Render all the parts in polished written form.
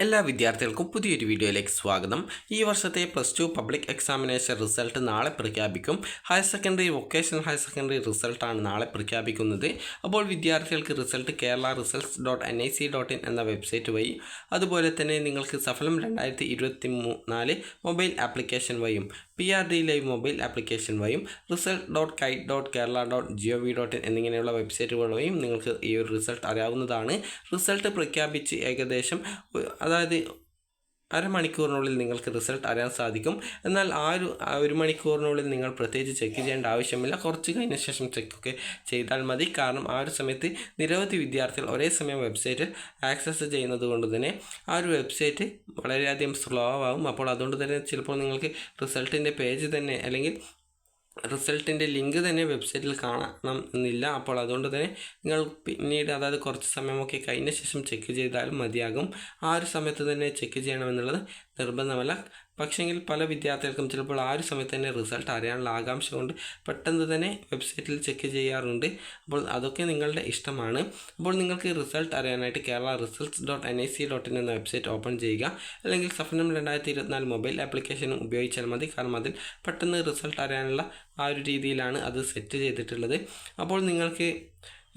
എല്ലാ വിദ്യാർത്ഥികൾക്കും പുതിയൊരു വീഡിയോയിലേക്ക് സ്വാഗതം. ഈ വർഷത്തെ +2 പബ്ലിക് എക്സാമിനേഷൻ റിസൾട്ട് നാളെ പ്രഖ്യാപിക്കും. Higher secondary, vocational higher secondary റിസൾട്ടാണ് നാളെ പ്രഖ്യാപിക്കുന്നത്. അപ്പോൾ വിദ്യാർത്ഥികൾക്ക് റിസൾട്ട് kerala-results.nic.in എന്ന വെബ്സൈറ്റ് വഴി, അതുപോലെ തന്നെ നിങ്ങൾക്ക് സഫലം 2024 മൊബൈൽ ആപ്ലിക്കേഷൻ വഴിയും PRD ലൈവ് മൊബൈൽ ആപ്ലിക്കേഷൻ വഴിയും result.kite.kerala.gov.in എന്നിങ്ങനെയുള്ള വെബ്സൈറ്റുകൾ വഴിയും നിങ്ങൾക്ക് ഈ ഒരു റിസൾട്ട് അറിയാവുന്നതാണ്. റിസൾട്ട് പ്രഖ്യാപിച്ച് ഏകദേശം അതായത് അരമണിക്കൂറിനുള്ളിൽ നിങ്ങൾക്ക് റിസൾട്ട് അറിയാൻ സാധിക്കും. എന്നാൽ ഒരു മണിക്കൂറിനുള്ളിൽ നിങ്ങൾ പ്രത്യേകിച്ച് ചെക്ക് ചെയ്യേണ്ട ആവശ്യമില്ല. കുറച്ച് കഴിഞ്ഞ ശേഷം ചെക്കൊക്കെ ചെയ്താൽ മതി. കാരണം ആ ഒരു സമയത്ത് നിരവധി വിദ്യാർത്ഥികൾ ഒരേ സമയം വെബ്സൈറ്റ് ആക്സസ് ചെയ്യുന്നത് കൊണ്ട് തന്നെ ആ ഒരു വെബ്സൈറ്റ് വളരെയധികം സ്ലോ ആവും. അപ്പോൾ അതുകൊണ്ട് തന്നെ ചിലപ്പോൾ നിങ്ങൾക്ക് റിസൾട്ടിൻ്റെ പേജ് തന്നെ അല്ലെങ്കിൽ റിസൾട്ടിൻ്റെ ലിങ്ക് തന്നെ വെബ്സൈറ്റിൽ കാണണം എന്നില്ല. അപ്പോൾ അതുകൊണ്ട് തന്നെ നിങ്ങൾ പിന്നീട് അതായത് കുറച്ച് സമയമൊക്കെ കഴിഞ്ഞ ശേഷം ചെക്ക് ചെയ്താലും മതിയാകും. ആ ഒരു സമയത്ത് തന്നെ ചെക്ക് ചെയ്യണമെന്നുള്ളത് നിർബന്ധമല്ല. പക്ഷേങ്കിൽ പല വിദ്യാർത്ഥികൾക്കും ചിലപ്പോൾ ആ ഒരു സമയത്ത് തന്നെ റിസൾട്ട് അറിയാനുള്ള ആകാംക്ഷ കൊണ്ട് പെട്ടെന്ന് തന്നെ വെബ്സൈറ്റിൽ ചെക്ക് ചെയ്യാറുണ്ട്. അപ്പോൾ അതൊക്കെ നിങ്ങളുടെ ഇഷ്ടമാണ്. അപ്പോൾ നിങ്ങൾക്ക് റിസൾട്ട് അറിയാനായിട്ട് kerala-results.nic.in എന്ന വെബ്സൈറ്റ് ഓപ്പൺ ചെയ്യുക. അല്ലെങ്കിൽ സഫലം 2024 മൊബൈൽ ആപ്ലിക്കേഷനും ഉപയോഗിച്ചാൽ മതി. കാരണം അതിൽ പെട്ടെന്ന് റിസൾട്ട് അറിയാനുള്ള ആ ഒരു രീതിയിലാണ് അത് സെറ്റ് ചെയ്തിട്ടുള്ളത്. അപ്പോൾ നിങ്ങൾക്ക്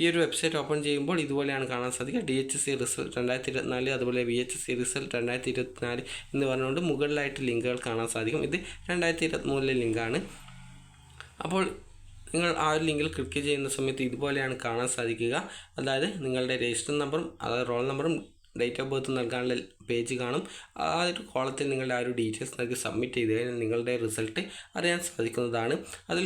ഈ ഒരു വെബ്സൈറ്റ് ഓപ്പൺ ചെയ്യുമ്പോൾ ഇതുപോലെയാണ് കാണാൻ സാധിക്കുക. DHC റിസൾട്ട് 2024, അതുപോലെ VHC റിസൾട്ട് 2024 എന്ന് പറഞ്ഞുകൊണ്ട് മുകളിലായിട്ട് ലിങ്കുകൾ കാണാൻ സാധിക്കും. ഇത് 2023 ലിങ്കാണ്. അപ്പോൾ നിങ്ങൾ ആ ഒരു ലിങ്കിൽ ക്ലിക്ക് ചെയ്യുന്ന സമയത്ത് ഇതുപോലെയാണ് കാണാൻ സാധിക്കുക. അതായത് നിങ്ങളുടെ രജിസ്റ്റർ നമ്പറും അതായത് റോൾ നമ്പറും ഡേറ്റ് ഓഫ് ബർത്ത് നൽകാനുള്ള പേജ് കാണും. ആ ഒരു കോളത്തിൽ നിങ്ങളുടെ ആ ഒരു ഡീറ്റെയിൽസ് നൽകി സബ്മിറ്റ് ചെയ്ത് കഴിഞ്ഞാൽ നിങ്ങളുടെ റിസൾട്ട് അറിയാൻ സാധിക്കുന്നതാണ്. അതിൽ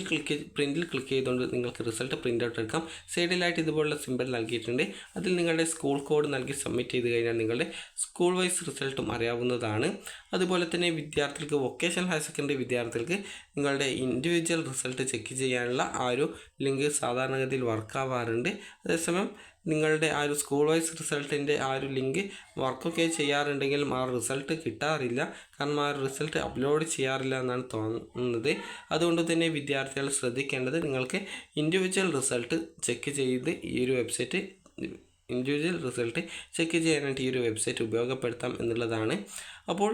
പ്രിൻറ്റിൽ ക്ലിക്ക് ചെയ്തുകൊണ്ട് നിങ്ങൾക്ക് റിസൾട്ട് പ്രിൻ്റ് ഔട്ട് എടുക്കാം. സൈഡിലായിട്ട് ഇതുപോലുള്ള സിമ്പിൾ നൽകിയിട്ടുണ്ട്. അതിൽ നിങ്ങളുടെ സ്കൂൾ കോഡ് നൽകി സബ്മിറ്റ് ചെയ്ത് കഴിഞ്ഞാൽ നിങ്ങളുടെ സ്കൂൾ വൈസ് റിസൾട്ടും അറിയാവുന്നതാണ്. അതുപോലെ തന്നെ വിദ്യാർത്ഥികൾക്ക്, വൊക്കേഷണൽ ഹയർ സെക്കൻഡറി വിദ്യാർത്ഥികൾക്ക് നിങ്ങളുടെ ഇൻഡിവിജ്വൽ റിസൾട്ട് ചെക്ക് ചെയ്യാനുള്ള ആ ഒരു ലിങ്ക് സാധാരണഗതിയിൽ വർക്കാവാറുണ്ട്. അതേസമയം നിങ്ങളുടെ ആ ഒരു സ്കൂൾ വൈസ് റിസൾട്ടിൻ്റെ ആ ഒരു ലിങ്ക് വർക്കൊക്കെ ചെയ്യാറുണ്ടെങ്കിലും ആ റിസൾട്ട് കിട്ടാറില്ല. കാരണം ആ റിസൾട്ട് അപ്ലോഡ് ചെയ്യാറില്ല എന്നാണ് തോന്നുന്നത്. അതുകൊണ്ട് തന്നെ വിദ്യാർത്ഥികൾ ശ്രദ്ധിക്കേണ്ടത് നിങ്ങൾക്ക് ഇൻഡിവിജ്വൽ റിസൾട്ട് ചെക്ക് ചെയ്ത് ഈ ഒരു വെബ്സൈറ്റ് ഇൻഡിവിജ്വൽ റിസൾട്ട് ചെക്ക് ചെയ്യാനായിട്ട് ഈ ഒരു വെബ്സൈറ്റ് ഉപയോഗപ്പെടുത്താം എന്നുള്ളതാണ്. അപ്പോൾ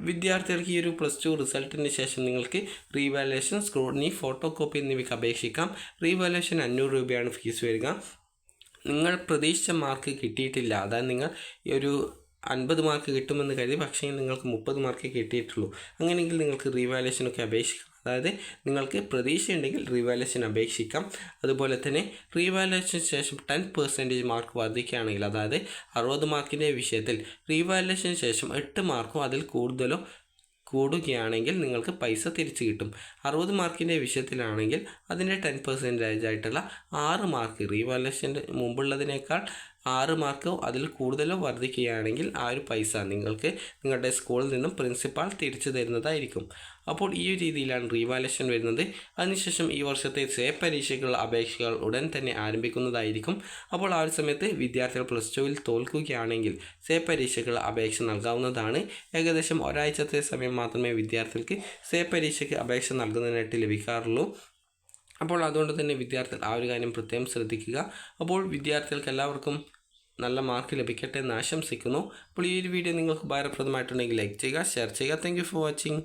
വിദ്യാർത്ഥികൾക്ക് ഈ ഒരു +2 റിസൾട്ടിന് ശേഷം നിങ്ങൾക്ക് റീവാലുവേഷൻ, സ്ക്രൂട്ടിനി, ഫോട്ടോ കോപ്പി എന്നിവയ്ക്ക് അപേക്ഷിക്കാം. റീവാലുവേഷൻ 500 രൂപയാണ് ഫീസ് വരിക. നിങ്ങൾ പ്രതീക്ഷിച്ച മാർക്ക് കിട്ടിയിട്ടില്ല, അതായത് നിങ്ങൾ ഈ ഒരു 50 മാർക്ക് കിട്ടുമെന്ന് കരുതി, പക്ഷേ നിങ്ങൾക്ക് 30 മാർക്ക് കിട്ടിയിട്ടുള്ളൂ. അങ്ങനെയെങ്കിൽ നിങ്ങൾക്ക് റീവാലുവേഷനൊക്കെ അപേക്ഷിക്കാം. അതായത് നിങ്ങൾക്ക് പ്രതീക്ഷയുണ്ടെങ്കിൽ റീവാലുവേഷൻ അപേക്ഷിക്കാം. അതുപോലെ തന്നെ റീവാലുവേഷന് ശേഷം 10% മാർക്ക് വർദ്ധിക്കുകയാണെങ്കിൽ, അതായത് 60 മാർക്കിൻ്റെ വിഷയത്തിൽ റീവാലുവേഷന് ശേഷം 8 മാർക്കോ അതിൽ കൂടുതലോ കൂടുകയാണെങ്കിൽ നിങ്ങൾക്ക് പൈസ തിരിച്ചു കിട്ടും. 60 മാർക്കിൻ്റെ വിഷയത്തിലാണെങ്കിൽ അതിൻ്റെ 10% ആയിട്ടുള്ള 6 മാർക്ക് റീവാലുവേഷൻ്റെ മുമ്പുള്ളതിനേക്കാൾ 6 മാർക്കോ അതിൽ കൂടുതലോ വർദ്ധിക്കുകയാണെങ്കിൽ ആ ഒരു പൈസ നിങ്ങൾക്ക് നിങ്ങളുടെ സ്കൂളിൽ നിന്നും പ്രിൻസിപ്പാൾ തിരിച്ചു തരുന്നതായിരിക്കും. അപ്പോൾ ഈ ഒരു രീതിയിലാണ് റീവാലുവേഷൻ വരുന്നത്. അതിനുശേഷം ഈ വർഷത്തെ സേ പരീക്ഷയ്ക്കുള്ള അപേക്ഷകൾ ഉടൻ തന്നെ ആരംഭിക്കുന്നതായിരിക്കും. അപ്പോൾ ആ ഒരു സമയത്ത് വിദ്യാർത്ഥികൾ +2 തോൽക്കുകയാണെങ്കിൽ സേ പരീക്ഷയ്ക്കുള്ള അപേക്ഷ നൽകാവുന്നതാണ്. ഏകദേശം ഒരാഴ്ചത്തെ സമയം മാത്രമേ വിദ്യാർത്ഥികൾക്ക് സേ പരീക്ഷയ്ക്ക് അപേക്ഷ നൽകുന്നതിനായിട്ട് ലഭിക്കാറുള്ളൂ. അപ്പോൾ അതുകൊണ്ട് തന്നെ വിദ്യാർത്ഥികൾ ആ ഒരു കാര്യം പ്രത്യേകം ശ്രദ്ധിക്കുക. അപ്പോൾ വിദ്യാർത്ഥികൾക്ക് എല്ലാവർക്കും നല്ല മാർക്ക് ലഭിക്കട്ടെ എന്ന് ആശംസിക്കുന്നു. അപ്പോൾ ഈ ഒരു വീഡിയോ നിങ്ങൾക്ക് ഉപകാരപ്രദമായിട്ടുണ്ടെങ്കിൽ ലൈക്ക് ചെയ്യുക, ഷെയർ ചെയ്യുക. Thank you for watching.